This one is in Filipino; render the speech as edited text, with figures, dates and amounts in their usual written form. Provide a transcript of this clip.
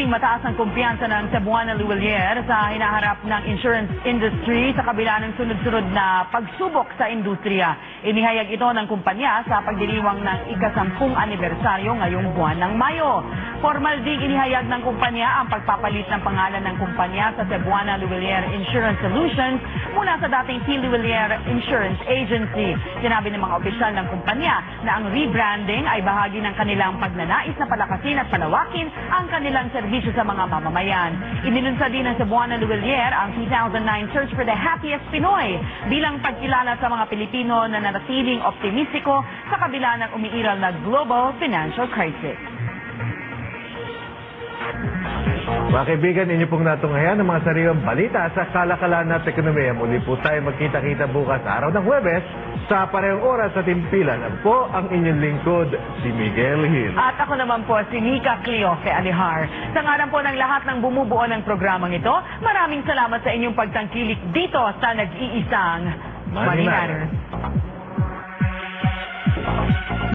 Nanatiling mataas ang kumpiyansa ng Cebuana Luwilier sa hinaharap ng insurance industry sa kabila ng sunod-sunod na pagsubok sa industriya. Inihayag ito ng kumpanya sa pagdiriwang ng ika-10 anibersaryo ngayong buwan ng Mayo. Formal ding inihayag ng kumpanya ang pagpapalit ng pangalan ng kumpanya sa Cebuana Luwilier Insurance Solutions mula sa dating T. Luwilier Insurance Agency. Sinabi ng mga opisyal ng kumpanya na ang rebranding ay bahagi ng kanilang pagnanais na palakasin at palawakin ang kanilang serbisyo sa mga mamamayan. Inilunsad din ng Cebuana Luwilier ang 2009 Search for the Happiest Pinoy bilang pagkilala sa mga Pilipino na nanatiling optimistiko sa kabila ng umiiral na global financial crisis. Mga kaibigan, inyo pong natunghayan ng mga sariwang balita sa kalakalan at ekonomiya. Muli po tayo magkita-kita bukas araw ng Huwebes sa parehong oras sa timpilan. Po ang inyong lingkod, si Miguel Hill. At ako naman po, si Nika Cleofe Alihar. Sa ngalan po ng lahat ng bumubuo ng programang ito, maraming salamat sa inyong pagtangkilik dito sa nag-iisang Money Matters.